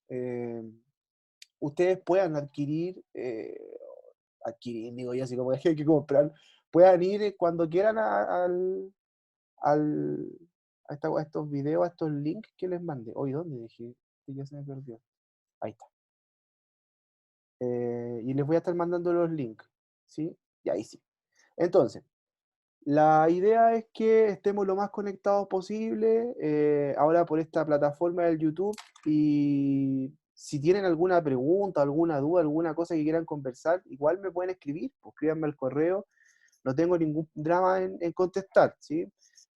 eh, ustedes puedan adquirir, digo yo, así como que hay que comprar, puedan ir cuando quieran al, a estos videos, a estos links que les mandé. Hoy, ¿dónde dejé? Sí, ya se me perdió. Ahí está. Y les voy a estar mandando los links, ¿sí? Y ahí sí. Entonces, la idea es que estemos lo más conectados posible, ahora por esta plataforma del YouTube, y si tienen alguna pregunta, alguna duda, alguna cosa que quieran conversar, igual me pueden escribir, pues escríbanme al correo, no tengo ningún drama en contestar, ¿sí?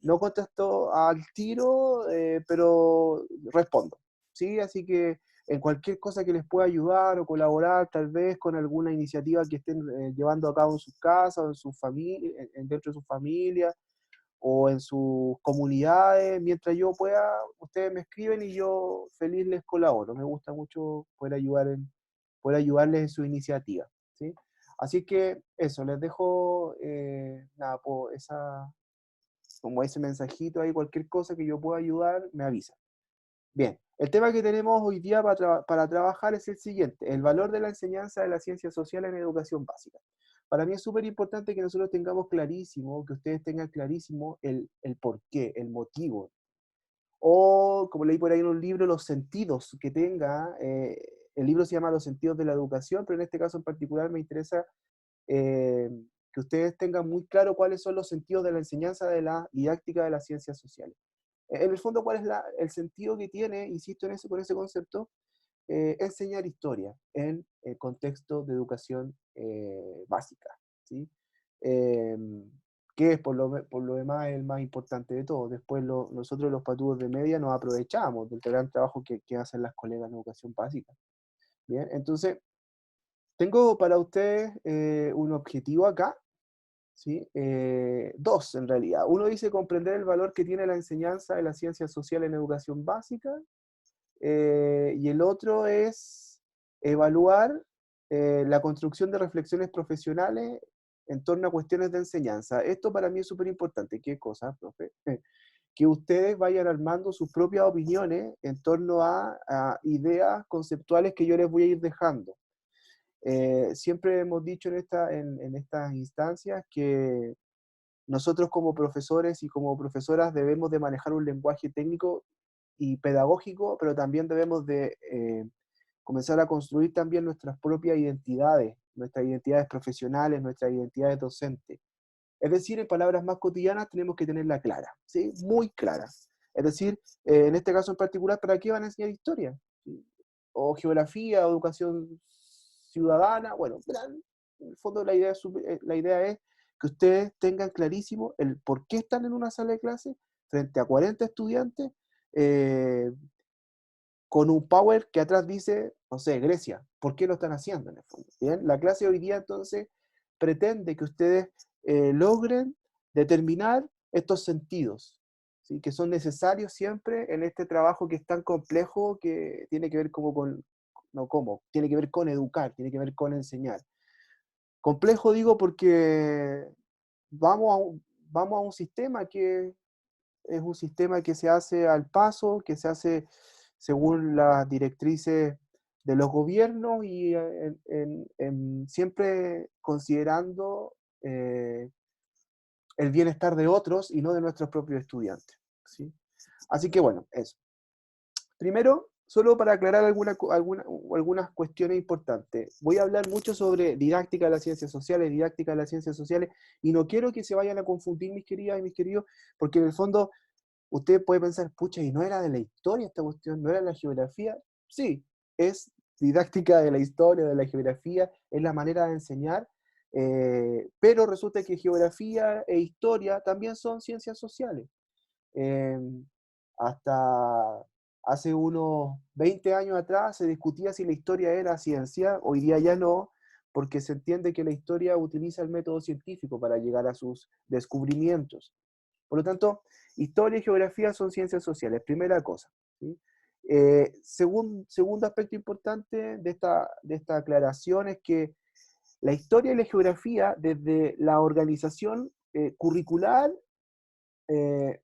No contesto al tiro, pero respondo, ¿sí? Así que en cualquier cosa que les pueda ayudar o colaborar, tal vez con alguna iniciativa que estén llevando a cabo en sus casas o en sus familias, dentro de sus familias o en sus comunidades, mientras yo pueda, ustedes me escriben y yo feliz les colaboro. Me gusta mucho poder ayudarles en su iniciativa, ¿sí? Así que eso, les dejo nada, como ese mensajito ahí, cualquier cosa que yo pueda ayudar, me avisa. Bien, el tema que tenemos hoy día para trabajar es el siguiente: el valor de la enseñanza de la ciencia social en educación básica. Para mí es súper importante que nosotros tengamos clarísimo, que ustedes tengan clarísimo el porqué, el motivo, o como leí por ahí en un libro, los sentidos que tenga. El libro se llama Los sentidos de la educación, pero en este caso en particular me interesa eh, que ustedes tengan muy claro cuáles son los sentidos de la enseñanza de la didáctica de las ciencias sociales. En el fondo, ¿cuál es el sentido que tiene, insisto en eso, con ese concepto? Enseñar historia en el contexto de educación básica, ¿sí? Eh, que es por lo demás el más importante de todo. Después nosotros los patudos de media nos aprovechamos del gran trabajo que hacen las colegas en educación básica. Bien, entonces tengo para ustedes un objetivo acá, ¿sí? Dos en realidad. Uno dice comprender el valor que tiene la enseñanza de la ciencia social en educación básica, y el otro es evaluar la construcción de reflexiones profesionales en torno a cuestiones de enseñanza. Esto para mí es súper importante. ¿Qué cosa, profe? Que ustedes vayan armando sus propias opiniones en torno a ideas conceptuales que yo les voy a ir dejando. Siempre hemos dicho en estas instancias que nosotros como profesores y como profesoras debemos de manejar un lenguaje técnico y pedagógico, pero también debemos de comenzar a construir también nuestras identidades profesionales, nuestras identidades docentes. Es decir, en palabras más cotidianas tenemos que tenerla clara, ¿sí? Muy clara. Es decir, en este caso en particular, ¿para qué van a enseñar historia? ¿Sí? O geografía, o educación ciudadana. Bueno, verán, en el fondo la idea es que ustedes tengan clarísimo el por qué están en una sala de clase frente a 40 estudiantes, eh, con un power que atrás dice, no sé, Grecia. ¿Por qué lo están haciendo en el fondo? ¿Bien? La clase hoy día entonces pretende que ustedes logren determinar estos sentidos, ¿sí? Que son necesarios siempre en este trabajo que es tan complejo, que tiene que ver tiene que ver con educar, tiene que ver con enseñar. Complejo digo porque vamos a un sistema que es un sistema que se hace al paso, que se hace según las directrices de los gobiernos y siempre considerando el bienestar de otros y no de nuestros propios estudiantes, ¿sí? Así que bueno, eso. Primero, solo para aclarar algunas cuestiones importantes, voy a hablar mucho sobre didáctica de las ciencias sociales, y no quiero que se vayan a confundir, mis queridas y mis queridos, porque en el fondo usted puede pensar, pucha, ¿y no era de la historia esta cuestión? ¿No era de la geografía? Sí, es didáctica de la historia, de la geografía, es la manera de enseñar, pero resulta que geografía e historia también son ciencias sociales. Eh, Hasta hace unos 20 años atrás se discutía si la historia era ciencia, hoy día ya no, porque se entiende que la historia utiliza el método científico para llegar a sus descubrimientos. Por lo tanto, historia y geografía son ciencias sociales, primera cosa, ¿sí? Segundo aspecto importante de esta aclaración es que la historia y la geografía, desde la organización curricular, eh,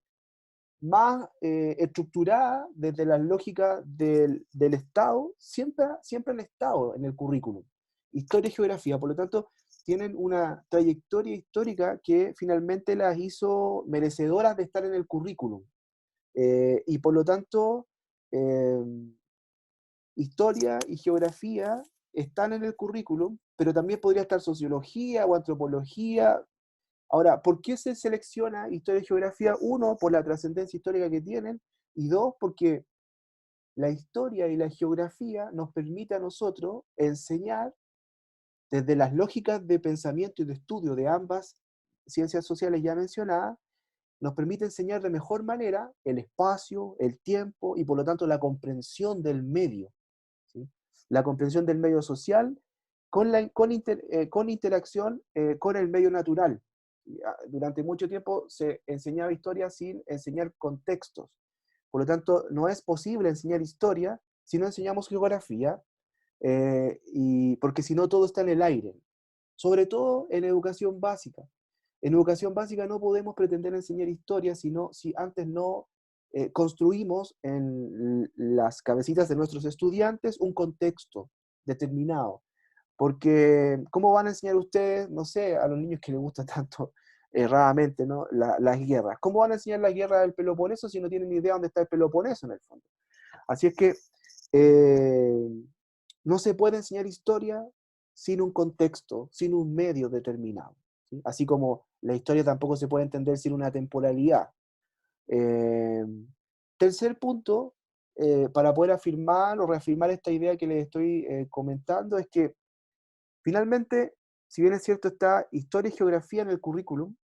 más estructurada desde las lógicas del Estado, siempre han estado en el currículum. Historia y geografía, por lo tanto, tienen una trayectoria histórica que finalmente las hizo merecedoras de estar en el currículum. Y por lo tanto, eh, historia y geografía están en el currículum, pero también podría estar sociología o antropología. Ahora, ¿por qué se selecciona historia y geografía? Uno, por la trascendencia histórica que tienen, y dos, porque la historia y la geografía nos permite a nosotros enseñar desde las lógicas de pensamiento y de estudio de ambas ciencias sociales ya mencionadas, nos permite enseñar de mejor manera el espacio, el tiempo y por lo tanto la comprensión del medio. ¿Sí? La comprensión del medio social con interacción con el medio natural. Durante mucho tiempo se enseñaba historia sin enseñar contextos. Por lo tanto, no es posible enseñar historia si no enseñamos geografía, y porque si no todo está en el aire, sobre todo en educación básica. En educación básica no podemos pretender enseñar historia si antes no construimos en las cabecitas de nuestros estudiantes un contexto determinado. Porque, ¿cómo van a enseñar ustedes, no sé, a los niños que les gusta tanto erradamente, ¿no? Las guerras? ¿Cómo van a enseñar la guerra del Peloponeso si no tienen ni idea dónde está el Peloponeso en el fondo? Así es que eh, no se puede enseñar historia sin un contexto, sin un medio determinado. ¿Sí? Así como la historia tampoco se puede entender sin una temporalidad. Eh, Tercer punto, para poder afirmar o reafirmar esta idea que les estoy comentando, es que finalmente, si bien es cierto, está historia y geografía en el currículum,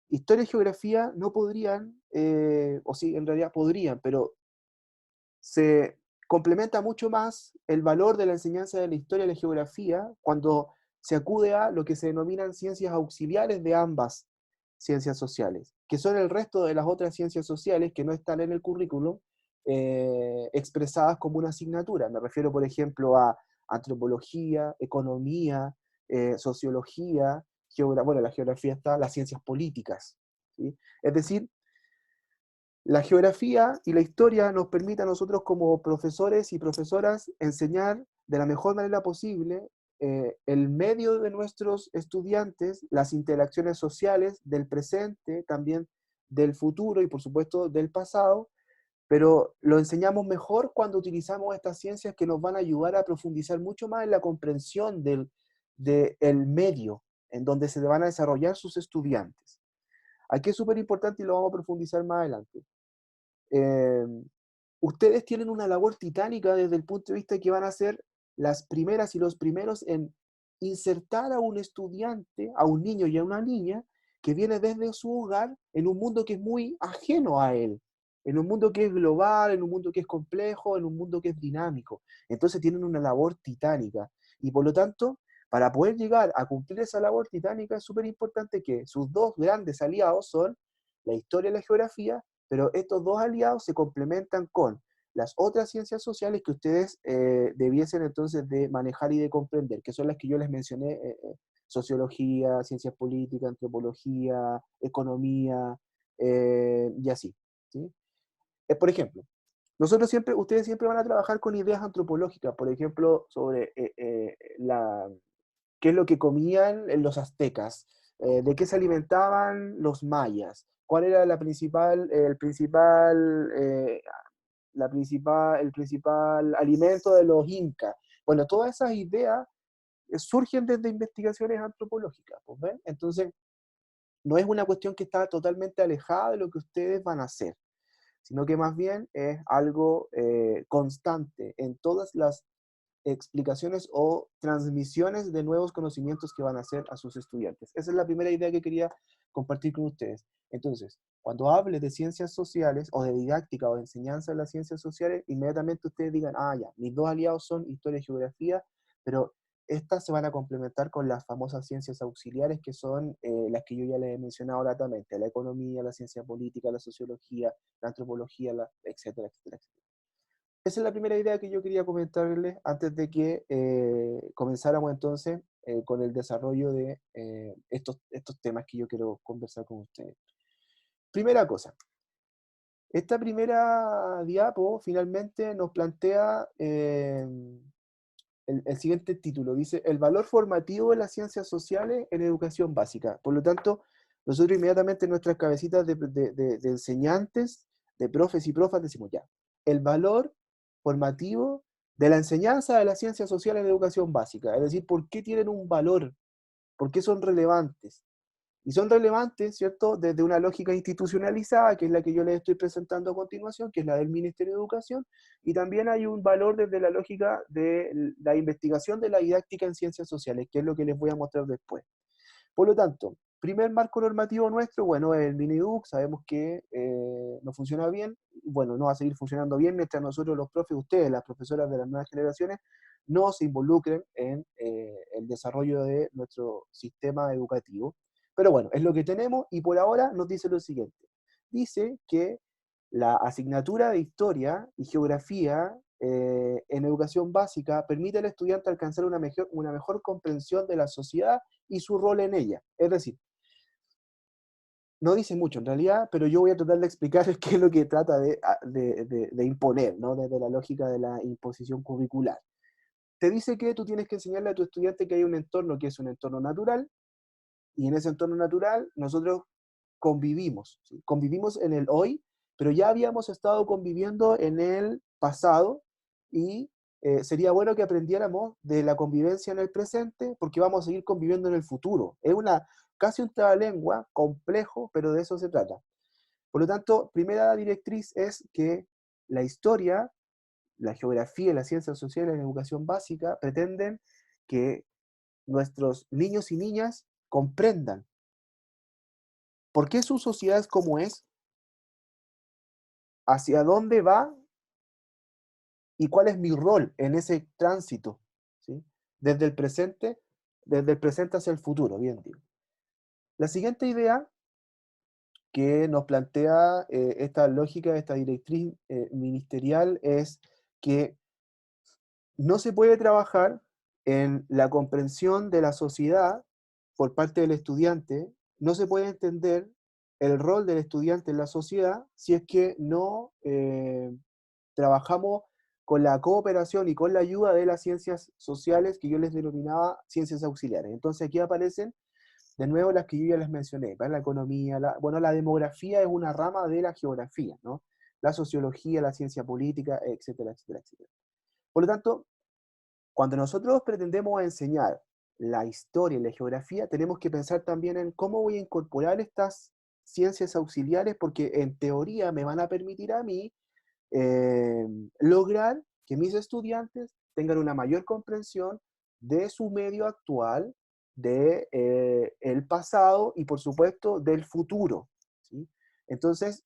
historia y geografía no podrían, o sí, en realidad podrían, pero se complementa mucho más el valor de la enseñanza de la historia y la geografía cuando se acude a lo que se denominan ciencias auxiliares de ambas ciencias sociales, que son el resto de las otras ciencias sociales que no están en el currículum expresadas como una asignatura. Me refiero, por ejemplo, a antropología, economía, sociología, bueno, la geografía está, las ciencias políticas. ¿Sí? Es decir, la geografía y la historia nos permiten a nosotros como profesores y profesoras enseñar de la mejor manera posible el medio de nuestros estudiantes, las interacciones sociales del presente, también del futuro y por supuesto del pasado, pero lo enseñamos mejor cuando utilizamos estas ciencias que nos van a ayudar a profundizar mucho más en la comprensión del medio en donde se van a desarrollar sus estudiantes. Aquí es súper importante y lo vamos a profundizar más adelante. Eh, Ustedes tienen una labor titánica desde el punto de vista de que van a ser las primeras y los primeros en insertar a un estudiante, a un niño y a una niña que viene desde su hogar en un mundo que es muy ajeno a él, en un mundo que es global, en un mundo que es complejo, en un mundo que es dinámico. Entonces tienen una labor titánica y por lo tanto, para poder llegar a cumplir esa labor titánica es súper importante que sus dos grandes aliados son la historia y la geografía, pero estos dos aliados se complementan con las otras ciencias sociales que ustedes debiesen entonces de manejar y de comprender, que son las que yo les mencioné, sociología, ciencias políticas, antropología, economía, y así. ¿Sí? Por ejemplo, ustedes siempre van a trabajar con ideas antropológicas, por ejemplo, sobre qué es lo que comían los aztecas, de qué se alimentaban los mayas, cuál era el principal alimento de los incas. Bueno, todas esas ideas surgen desde investigaciones antropológicas, pues, ¿ven? Entonces, no es una cuestión que está totalmente alejada de lo que ustedes van a hacer, sino que más bien es algo constante en todas las explicaciones o transmisiones de nuevos conocimientos que van a hacer a sus estudiantes. Esa es la primera idea que quería compartir con ustedes. Entonces, cuando hable de ciencias sociales o de didáctica o de enseñanza de las ciencias sociales, inmediatamente ustedes digan, ah, ya, mis dos aliados son historia y geografía, pero estas se van a complementar con las famosas ciencias auxiliares que son las que yo ya les he mencionado gratamente, la economía, la ciencia política, la sociología, la antropología, etcétera, etcétera, etcétera. Esa es la primera idea que yo quería comentarles antes de que comenzáramos entonces con el desarrollo de estos temas que yo quiero conversar con ustedes. Primera cosa, esta primera diapo finalmente nos plantea el siguiente título, dice, el valor formativo de las ciencias sociales en educación básica. Por lo tanto, nosotros inmediatamente en nuestras cabecitas de enseñantes, de profes y profas, decimos ya, el valor formativo de la enseñanza de las ciencias sociales en educación básica. Es decir, ¿por qué tienen un valor? ¿Por qué son relevantes? Y son relevantes, ¿cierto?, desde una lógica institucionalizada, que es la que yo les estoy presentando a continuación, que es la del Ministerio de Educación, y también hay un valor desde la lógica de la investigación de la didáctica en ciencias sociales, que es lo que les voy a mostrar después. Por lo tanto, primer marco normativo nuestro, bueno, es el Mineduc, sabemos que no funciona bien, bueno, no va a seguir funcionando bien mientras nosotros los profes, ustedes, las profesoras de las nuevas generaciones, no se involucren en el desarrollo de nuestro sistema educativo. Pero bueno, es lo que tenemos y por ahora nos dice lo siguiente. Dice que la asignatura de historia y geografía en educación básica permite al estudiante alcanzar una mejor comprensión de la sociedad y su rol en ella. Es decir, no dice mucho en realidad, pero yo voy a tratar de explicar qué es lo que trata de imponer, ¿no? Desde la lógica de la imposición curricular. Te dice que tú tienes que enseñarle a tu estudiante que hay un entorno que es un entorno natural, y en ese entorno natural nosotros convivimos, ¿sí? Convivimos en el hoy, pero ya habíamos estado conviviendo en el pasado y sería bueno que aprendiéramos de la convivencia en el presente porque vamos a seguir conviviendo en el futuro. Es casi un trabalengua complejo, pero de eso se trata. Por lo tanto, primera directriz es que la historia, la geografía y las ciencias sociales en educación básica pretenden que nuestros niños y niñas comprendan por qué su sociedad es como es, hacia dónde va y cuál es mi rol en ese tránsito, ¿sí? Desde el presente, desde el presente hacia el futuro, bien digo. La siguiente idea que nos plantea esta lógica, esta directriz ministerial es que no se puede trabajar en la comprensión de la sociedad por parte del estudiante, no se puede entender el rol del estudiante en la sociedad si es que no trabajamos con la cooperación y con la ayuda de las ciencias sociales que yo les denominaba ciencias auxiliares. Entonces aquí aparecen de nuevo las que yo ya les mencioné, ¿vale? La economía, bueno, la demografía es una rama de la geografía, ¿no? La sociología, la ciencia política, etcétera, etcétera, etcétera. Por lo tanto, cuando nosotros pretendemos enseñar la historia y la geografía, tenemos que pensar también en cómo voy a incorporar estas ciencias auxiliares, porque en teoría me van a permitir a mí eh, lograr que mis estudiantes tengan una mayor comprensión de su medio actual, de el pasado y por supuesto del futuro, ¿sí? Entonces,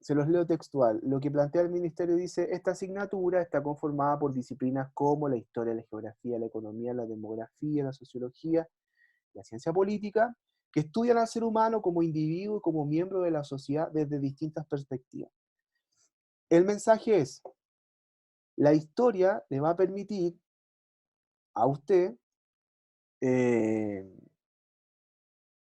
se los leo textual. Lo que plantea el ministerio dice, esta asignatura está conformada por disciplinas como la historia, la geografía, la economía, la demografía, la sociología, la ciencia política, que estudian al ser humano como individuo y como miembro de la sociedad desde distintas perspectivas. El mensaje es, la historia le va a permitir a usted eh,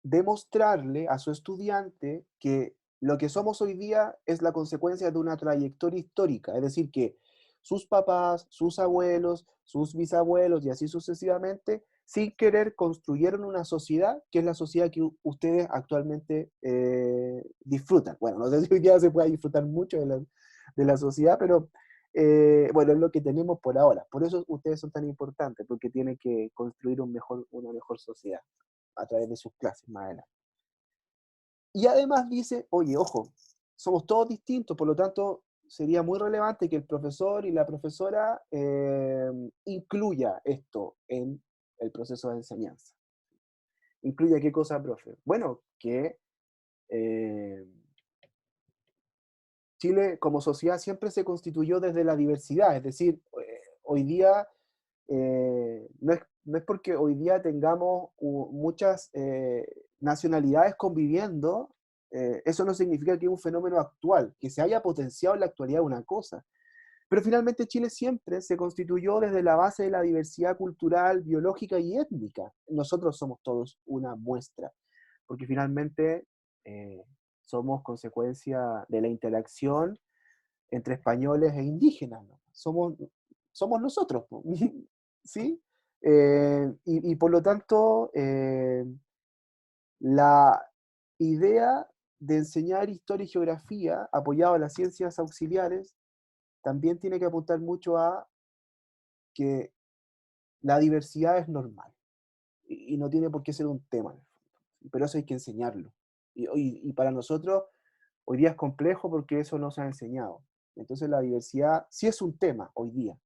demostrarle a su estudiante que lo que somos hoy día es la consecuencia de una trayectoria histórica, es decir, que sus papás, sus abuelos, sus bisabuelos y así sucesivamente, sin querer construyeron una sociedad que es la sociedad que ustedes actualmente disfrutan. Bueno, no sé si hoy día se puede disfrutar mucho de la sociedad, pero bueno, es lo que tenemos por ahora. Por eso ustedes son tan importantes, porque tienen que construir una mejor sociedad a través de sus clases más adelante. Y además dice, oye, ojo, somos todos distintos, por lo tanto, sería muy relevante que el profesor y la profesora incluya esto en el proceso de enseñanza. ¿Incluya qué cosa, profe? Bueno, que eh, Chile como sociedad siempre se constituyó desde la diversidad, es decir, hoy día no es porque hoy día tengamos muchas nacionalidades conviviendo, eso no significa que es un fenómeno actual, que se haya potenciado en la actualidad una cosa, Pero finalmente Chile siempre se constituyó desde la base de la diversidad cultural, biológica y étnica. Nosotros somos todos una muestra, porque finalmente eh, somos consecuencia de la interacción entre españoles e indígenas, ¿no? Somos nosotros, po, ¿sí? Y por lo tanto, la idea de enseñar historia y geografía apoyado a las ciencias auxiliares también tiene que apuntar mucho a que la diversidad es normal y no tiene por qué ser un tema en el fondo, pero eso hay que enseñarlo. Y para nosotros hoy día es complejo porque eso no se ha enseñado. Entonces la diversidad sí es un tema hoy día.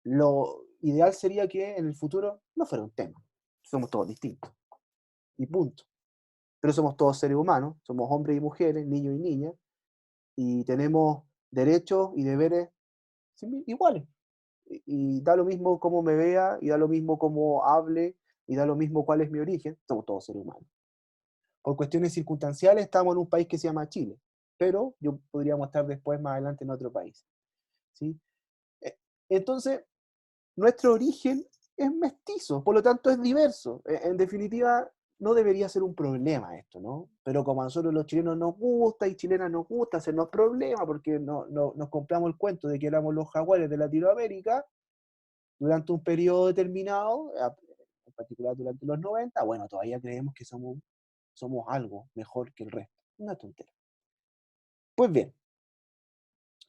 Lo ideal sería que en el futuro no fuera un tema. Somos todos distintos y punto. Pero somos todos seres humanos, somos hombres y mujeres, niños y niñas, y tenemos derechos y deberes iguales. Y da lo mismo cómo me vea, y da lo mismo cómo hable, y da lo mismo cuál es mi origen, somos todos seres humanos. Por cuestiones circunstanciales estamos en un país que se llama Chile, pero yo podría estar después, más adelante, en otro país. ¿Sí? Eh, Entonces, nuestro origen es mestizo, por lo tanto es diverso. En definitiva, no debería ser un problema esto, ¿no? Pero como a nosotros los chilenos nos gusta y chilenas nos gusta hacernos problema porque nos compramos el cuento de que éramos los jaguares de Latinoamérica durante un periodo determinado, en particular durante los 90, bueno, todavía creemos que somos algo mejor que el resto. Una tontera. Pues bien,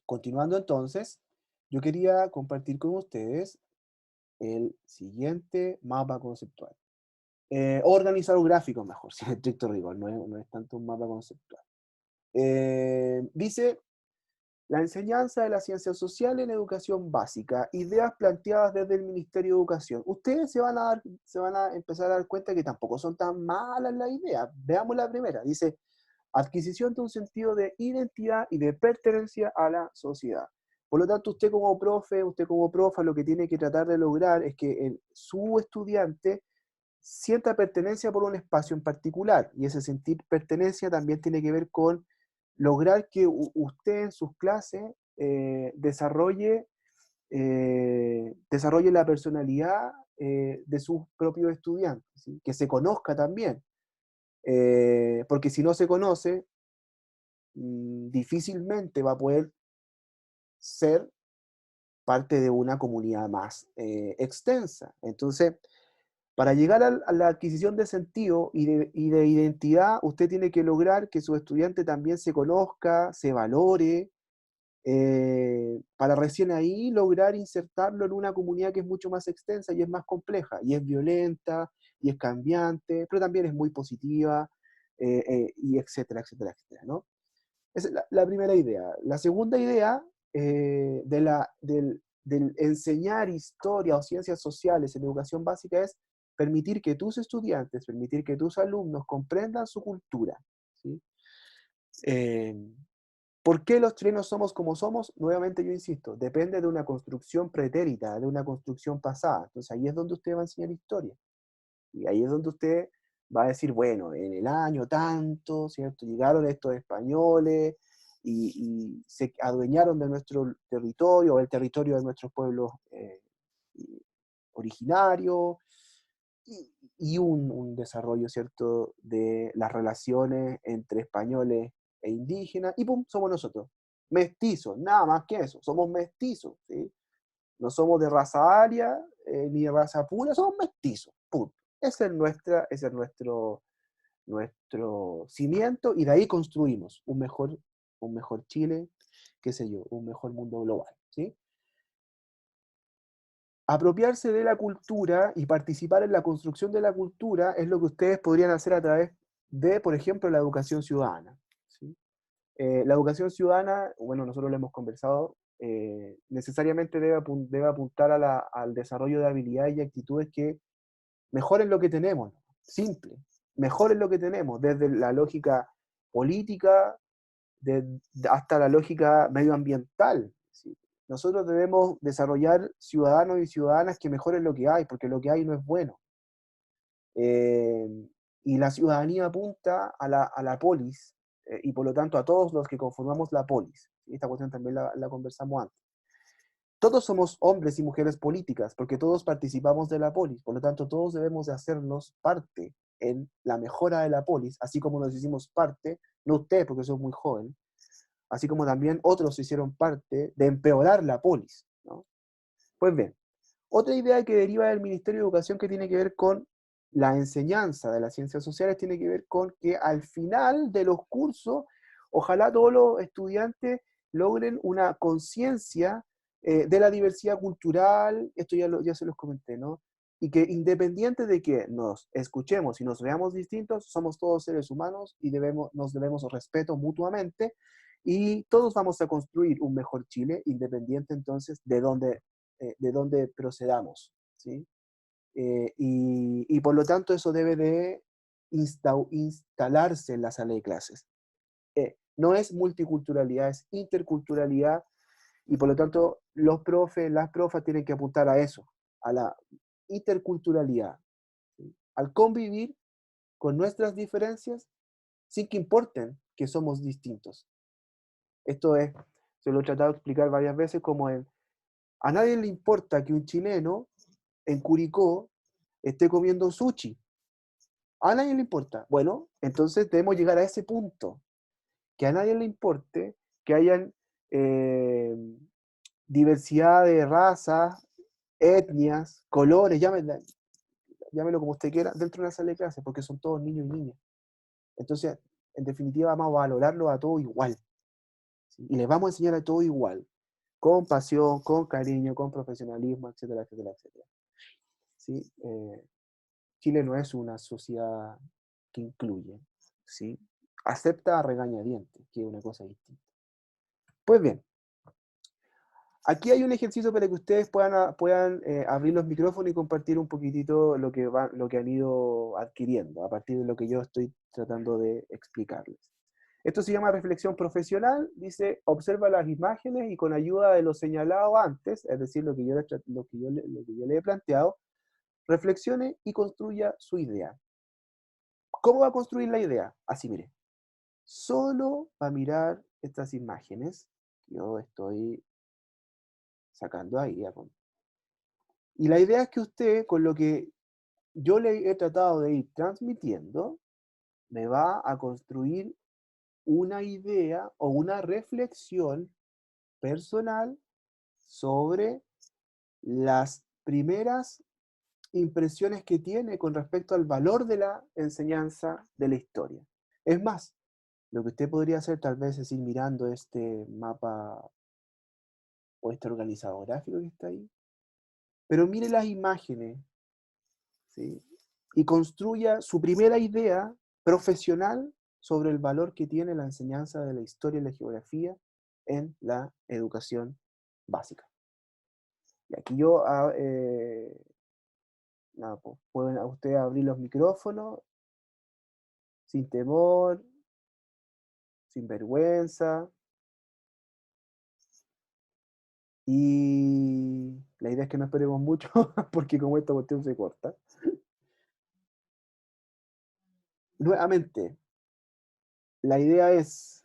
continuando entonces, yo quería compartir con ustedes el siguiente mapa conceptual. Organizar gráficos mejor, sin estricto rigor, no es tanto un mapa conceptual. Dice, la enseñanza de las ciencias sociales en educación básica, ideas planteadas desde el Ministerio de Educación. Ustedes se van a empezar a dar cuenta que tampoco son tan malas las ideas. Veamos la primera. Dice, adquisición de un sentido de identidad y de pertenencia a la sociedad. Por lo tanto, usted como profe, lo que tiene que tratar de lograr es que su estudiante sienta pertenencia por un espacio en particular, y ese sentir pertenencia también tiene que ver con lograr que usted en sus clases desarrolle la personalidad de sus propios estudiantes, ¿sí? Que se conozca también, porque si no se conoce, difícilmente va a poder ser parte de una comunidad más extensa. Entonces, para llegar a la adquisición de sentido y de identidad, usted tiene que lograr que su estudiante también se conozca, se valore, para recién ahí lograr insertarlo en una comunidad que es mucho más extensa y es más compleja, y es violenta, y es cambiante, pero también es muy positiva, y etcétera, etcétera, etcétera, ¿no? Esa es la primera idea. La segunda idea del enseñar historia o ciencias sociales en educación básica es permitir que tus estudiantes, permitir que tus alumnos comprendan su cultura, ¿sí? Eh, ¿Por qué los chilenos somos como somos? Nuevamente yo insisto, depende de una construcción pretérita, de una construcción pasada. Entonces ahí es donde usted va a enseñar historia. Y ahí es donde usted va a decir, bueno, en el año tanto, ¿cierto? Llegaron estos españoles y se adueñaron de nuestro territorio, el territorio de nuestros pueblos originarios, y un desarrollo, ¿cierto?, de las relaciones entre españoles e indígenas, y ¡pum!, somos nosotros, mestizos, nada más que eso, somos mestizos, ¿sí? No somos de raza aria, ni de raza pura, somos mestizos, punto. Ese es nuestro cimiento, y de ahí construimos un mejor Chile, qué sé yo, un mejor mundo global, ¿sí? Apropiarse de la cultura y participar en la construcción de la cultura es lo que ustedes podrían hacer a través de, por ejemplo, la educación ciudadana, ¿sí? La educación ciudadana, bueno, nosotros lo hemos conversado, necesariamente debe apuntar al desarrollo de habilidades y actitudes que mejoren lo que tenemos, simple, mejoren lo que tenemos, desde la lógica política hasta la lógica medioambiental, ¿sí? Nosotros debemos desarrollar ciudadanos y ciudadanas que mejoren lo que hay, porque lo que hay no es bueno. Eh, y la ciudadanía apunta a la polis, y por lo tanto a todos los que conformamos la polis. Esta cuestión también la conversamos antes. Todos somos hombres y mujeres políticas, porque todos participamos de la polis, por lo tanto todos debemos de hacernos parte en la mejora de la polis, así como nos hicimos parte, no usted porque soy muy joven, así como también otros hicieron parte de empeorar la polis, ¿no? Pues bien, otra idea que deriva del Ministerio de Educación que tiene que ver con la enseñanza de las ciencias sociales tiene que ver con que al final de los cursos, ojalá todos los estudiantes logren una conciencia de la diversidad cultural, esto ya se los comenté, ¿no? Y que independiente de que nos escuchemos y nos veamos distintos, somos todos seres humanos y nos debemos respeto mutuamente y todos vamos a construir un mejor Chile, independiente entonces de dónde procedamos, ¿sí? Y por lo tanto eso debe de instalarse en la sala de clases. No es multiculturalidad, es interculturalidad, y por lo tanto los profes, las profas tienen que apuntar a eso, a la interculturalidad, ¿sí? Al convivir con nuestras diferencias sin que importen que somos distintos. Esto es, se lo he tratado de explicar varias veces como a nadie le importa que un chileno en Curicó esté comiendo sushi. A nadie le importa. Bueno, entonces debemos llegar a ese punto, que a nadie le importe que hayan eh, diversidad de razas, etnias, colores, llámelo como usted quiera, dentro de una sala de clase, porque son todos niños y niñas. Entonces, en definitiva, vamos a valorarlo a todos igual, ¿sí? Y les vamos a enseñar a todos igual, con pasión, con cariño, con profesionalismo, etcétera, etcétera, etcétera. ¿Sí? Chile no es una sociedad que incluye, ¿sí? Acepta a regañadientes, que es una cosa distinta. Pues bien, aquí hay un ejercicio para que ustedes puedan abrir los micrófonos y compartir un poquitito lo que han ido adquiriendo a partir de lo que yo estoy tratando de explicarles. Esto se llama reflexión profesional, dice, observa las imágenes y con ayuda de lo señalado antes, es decir, lo que yo le he planteado, reflexione y construya su idea. ¿Cómo va a construir la idea? Así, mire, solo va a mirar estas imágenes que yo estoy sacando ahí. Y la idea es que usted, con lo que yo le he tratado de ir transmitiendo, me va a construir una idea o una reflexión personal sobre las primeras impresiones que tiene con respecto al valor de la enseñanza de la historia. Es más, lo que usted podría hacer tal vez es ir mirando este mapa o este organizador gráfico que está ahí, pero mire las imágenes, ¿sí? Y construya su primera idea profesional sobre el valor que tiene la enseñanza de la historia y la geografía en la educación básica. Y aquí nada, pues, pueden ustedes abrir los micrófonos sin temor, sin vergüenza. Y la idea es que no esperemos mucho, porque como esta cuestión se corta. Nuevamente, la idea es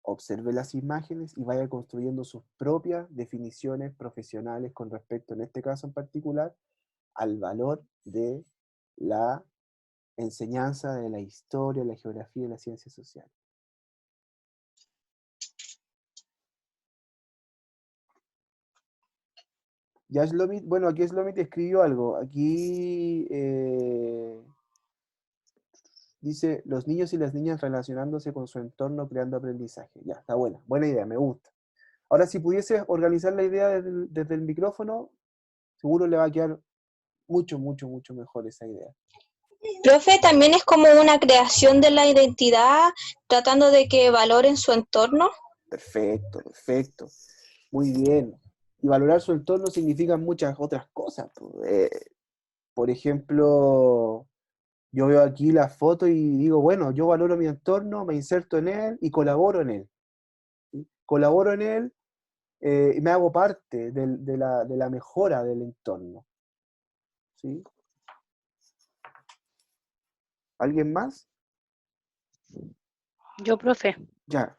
observe las imágenes y vaya construyendo sus propias definiciones profesionales con respecto, en este caso en particular, al valor de la enseñanza de la historia, la geografía y la ciencia social. Ya Slomit, bueno, aquí Slomit escribió algo. Aquí dice, los niños y las niñas relacionándose con su entorno, creando aprendizaje. Ya, está buena, buena idea, me gusta. Ahora, si pudiese organizar la idea desde el micrófono, seguro le va a quedar mucho, mucho, mucho mejor esa idea. Profe, también es como una creación de la identidad, tratando de que valoren su entorno. Perfecto, perfecto. Muy bien. Y valorar su entorno significa muchas otras cosas. Por ejemplo, yo veo aquí la foto y digo, bueno, yo valoro mi entorno, me inserto en él y colaboro en él. ¿Sí? Colaboro en él y me hago parte de la mejora del entorno. ¿Sí? ¿Alguien más? Yo, profe. Ya.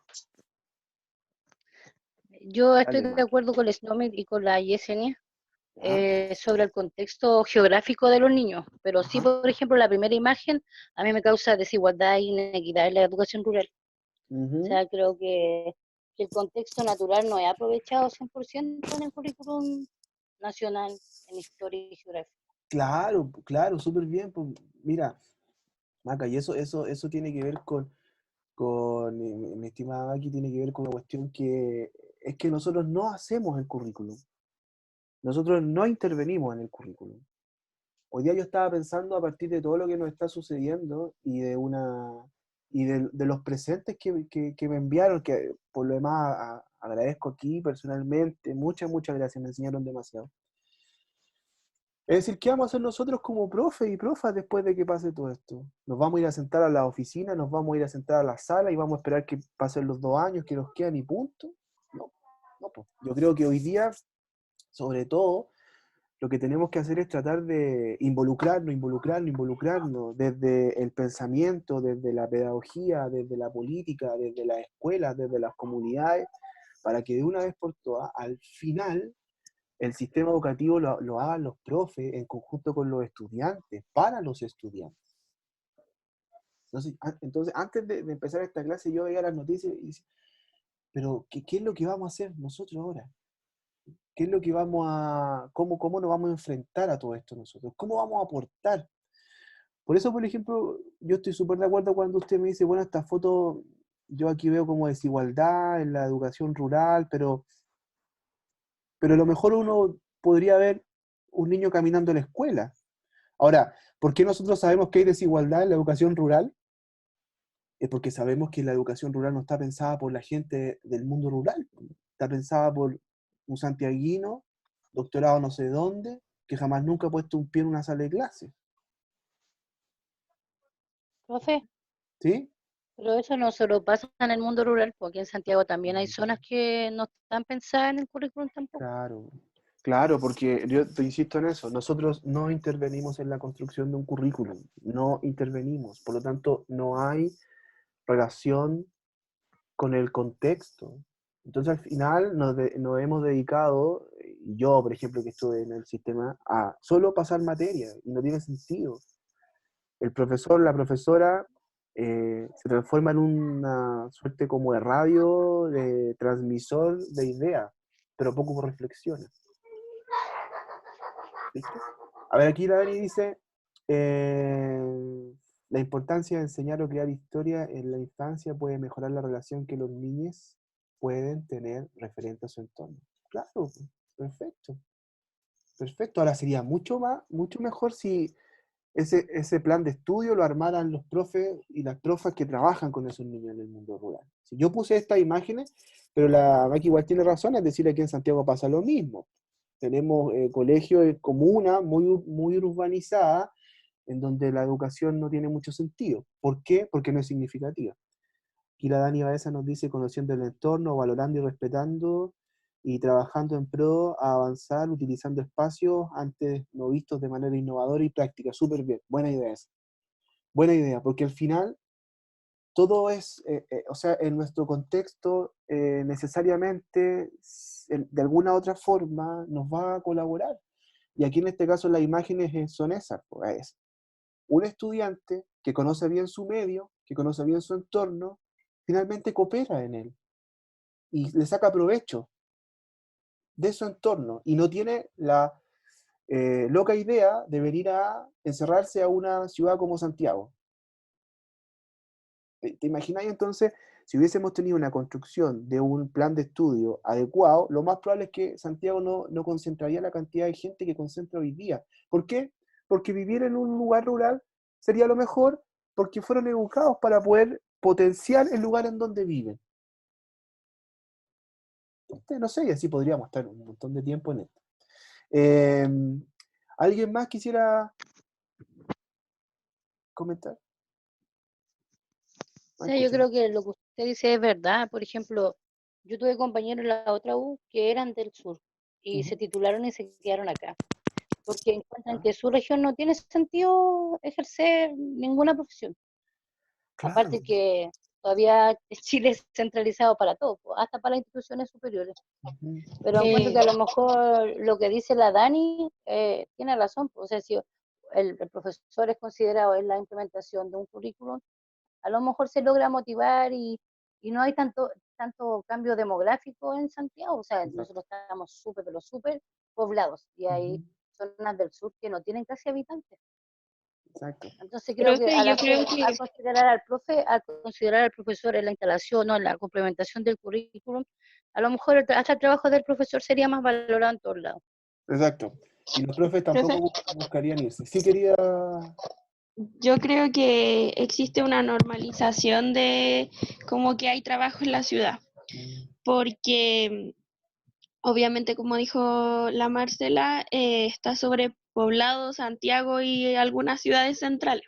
Yo estoy Dale, de Maki. acuerdo con el SNOMED y con la Yesenia ¿Ya? sobre el contexto geográfico de los niños, pero sí, Ajá. por ejemplo, la primera imagen a mí me causa desigualdad e inequidad en la educación rural. O Ujú. sea, creo que el contexto natural no es aprovechado 100% en el currículum nacional en historia y geografía. Claro, claro, súper bien. Pues, mira, Maca, y eso tiene que ver mi estimada Maki, tiene que ver con una cuestión que es que nosotros no hacemos el currículum. Nosotros no intervenimos en el currículum. Hoy día yo estaba pensando a partir de todo lo que nos está sucediendo y de los presentes que me enviaron, que por lo demás agradezco aquí personalmente, muchas gracias, me enseñaron demasiado. Es decir, ¿qué vamos a hacer nosotros como profe y profas después de que pase todo esto? ¿Nos vamos a ir a sentar a la oficina, nos vamos a ir a sentar a la sala y vamos a esperar que pasen los 2 años que nos quedan y punto? No, no, pues. Yo creo que hoy día, sobre todo, lo que tenemos que hacer es tratar de involucrarnos desde el pensamiento, desde la pedagogía, desde la política, desde las escuelas, desde las comunidades, para que de una vez por todas, al final, el sistema educativo lo hagan los profes en conjunto con los estudiantes, para los estudiantes. Entonces, antes de empezar esta clase, yo veía las noticias y decía, pero ¿qué es lo que vamos a hacer nosotros ahora? ¿Qué es lo que cómo nos vamos a enfrentar a todo esto nosotros? ¿Cómo vamos a aportar? Por eso, por ejemplo, yo estoy súper de acuerdo cuando usted me dice, bueno, esta foto, yo aquí veo como desigualdad en la educación rural, pero a lo mejor uno podría ver un niño caminando a la escuela. Ahora, ¿por qué nosotros sabemos que hay desigualdad en la educación rural? Es porque sabemos que la educación rural no está pensada por la gente del mundo rural, está pensada por un santiaguino, doctorado no sé dónde, que jamás nunca ha puesto un pie en una sala de clase. Profe, ¿Sí? pero eso no solo pasa en el mundo rural, porque en Santiago también hay zonas que no están pensadas en el currículum tampoco. Claro, claro, porque yo te insisto en eso, nosotros no intervenimos en la construcción de un currículum, no intervenimos, por lo tanto no hay relación con el contexto. Entonces al final nos hemos dedicado, yo por ejemplo que estuve en el sistema, a solo pasar materia, y no tiene sentido. El profesor, la profesora, se transforma en una suerte como de radio, de transmisor de ideas, pero poco reflexiona. ¿Listo? A ver, aquí la Dani dice, la importancia de enseñar o crear historia en la infancia puede mejorar la relación que los niños pueden tener referente a su entorno. Claro, pues, perfecto, perfecto. Ahora sería mucho mejor si ese plan de estudio lo armaran los profes y las profas que trabajan con esos niños en el mundo rural. Si yo puse estas imágenes, pero la Maki igual tiene razón, es decir, aquí en Santiago pasa lo mismo. Tenemos colegios de comuna muy urbanizada, en donde la educación no tiene mucho sentido. ¿Por qué? Porque no es significativa. Aquí la Dani Baeza nos dice, conociendo el entorno, valorando y respetando, y trabajando en pro a avanzar, utilizando espacios antes no vistos de manera innovadora y práctica. Súper bien, buena idea esa. Buena idea, porque al final todo es, o sea, en nuestro contexto, necesariamente, de alguna otra forma, nos va a colaborar. Y aquí en este caso las imágenes son esas, pues, es un estudiante que conoce bien su medio, que conoce bien su entorno, finalmente coopera en él y le saca provecho de su entorno y no tiene la loca idea de venir a encerrarse a una ciudad como Santiago. ¿Te imagináis entonces, si hubiésemos tenido una construcción de un plan de estudio adecuado, lo más probable es que Santiago no concentraría la cantidad de gente que concentra hoy día? ¿Por qué? Porque vivir en un lugar rural sería lo mejor porque fueron educados para poder potenciar el lugar en donde viven. No sé, y así podríamos estar un montón de tiempo en esto. ¿Alguien más quisiera comentar? O No sea, yo escucho. creo que lo que usted dice es verdad. Por ejemplo, yo tuve compañeros en la otra U que eran del sur y se Ujú. titularon y se quedaron acá, porque encuentran ¿Ah? que su región no tiene sentido ejercer ninguna profesión. Claro, Aparte que todavía Chile es centralizado para todo, pues, hasta para las instituciones superiores. Ujú. Pero encuentro que a lo mejor lo que dice la Dani tiene razón, pues, o sea, si el profesor es considerado en la implementación de un currículum, a lo mejor se logra motivar y no hay tanto cambio demográfico en Santiago, o sea, Exacto. nosotros estamos súper, pero súper poblados, y hay Ujú. zonas del sur que no tienen casi habitantes. Exacto. Entonces creo que Profe, al yo creo hacer, que al considerar al profe, al considerar al profesor en la instalación o en la complementación del currículum, a lo mejor hasta el trabajo del profesor sería más valorado en todos lados. Exacto. Y los profes Profe, tampoco buscarían irse. Sí quería... yo creo que existe una normalización de como que hay trabajo en la ciudad, porque obviamente, como dijo la Marcela, está sobrepoblado Santiago y algunas ciudades centrales,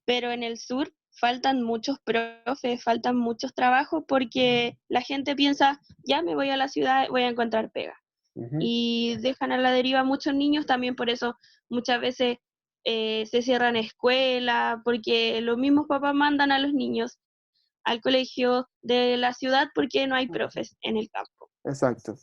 pero en el sur faltan muchos profes, faltan muchos trabajos porque la gente piensa, ya me voy a la ciudad, voy a encontrar pega. Ujú. Y dejan a la deriva a muchos niños, también por eso muchas veces se cierran escuelas, porque los mismos papás mandan a los niños al colegio de la ciudad porque no hay profes en el campo. Exacto.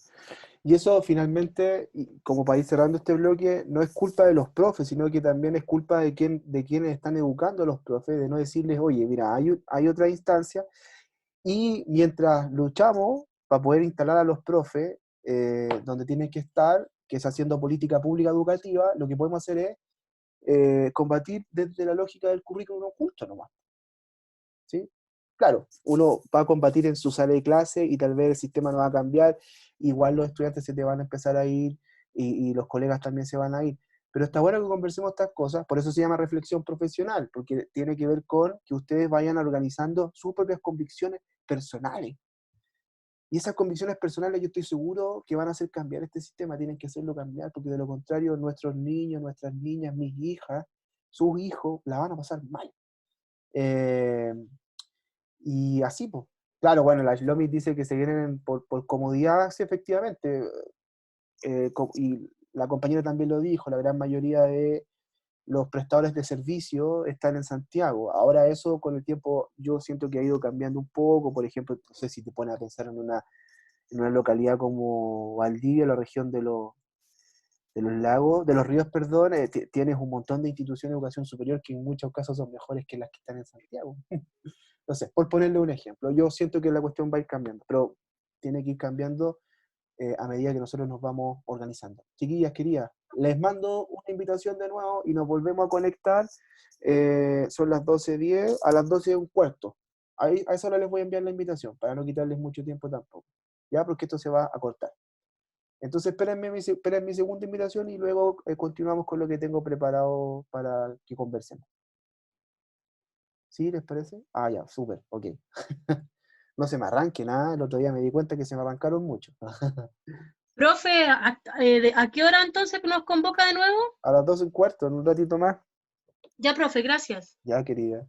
Y eso finalmente, y como para ir cerrando este bloque, no es culpa de los profes, sino que también es culpa de quienes están educando a los profes, de no decirles, oye, mira, hay otra instancia, y mientras luchamos para poder instalar a los profes donde tienen que estar, que es haciendo política pública educativa, lo que podemos hacer es combatir desde la lógica del currículum justo nomás. ¿Sí? Claro, uno va a combatir en su sala de clase y tal vez el sistema no va a cambiar, igual los estudiantes se te van a empezar a ir y los colegas también se van a ir. Pero está bueno que conversemos estas cosas, por eso se llama reflexión profesional, porque tiene que ver con que ustedes vayan organizando sus propias convicciones personales. Y esas convicciones personales yo estoy seguro que van a hacer cambiar este sistema, tienen que hacerlo cambiar, porque de lo contrario nuestros niños, nuestras niñas, mis hijas, sus hijos, la van a pasar mal. Y así, pues. Claro, bueno, la Shlomi dice que se vienen por comodidad, sí, efectivamente. Y la compañera también lo dijo, la gran mayoría de los prestadores de servicio están en Santiago. Ahora eso con el tiempo yo siento que ha ido cambiando un poco. Por ejemplo, no sé si te pones a pensar en una localidad como Valdivia, la región de los lagos, de los ríos, perdón, tienes un montón de instituciones de educación superior que en muchos casos son mejores que las que están en Santiago. No sé, por ponerle un ejemplo, yo siento que la cuestión va a ir cambiando, pero tiene que ir cambiando a medida que nosotros nos vamos organizando. Chiquillas, queridas, les mando una invitación de nuevo y nos volvemos a conectar. Son las 12:10, a las 12:15. Ahí, a esa hora les voy a enviar la invitación, para no quitarles mucho tiempo tampoco. Ya, porque esto se va a cortar. Entonces, esperen mi segunda invitación y luego continuamos con lo que tengo preparado para que conversemos. ¿Sí? ¿Les parece? Ah, ya, súper, ok. No se me arranque nada, el otro día me di cuenta que se me arrancaron mucho. Profe, ¿a qué hora entonces nos convoca de nuevo? A las 12:15, en un ratito más. Ya, profe, gracias. Ya, querida.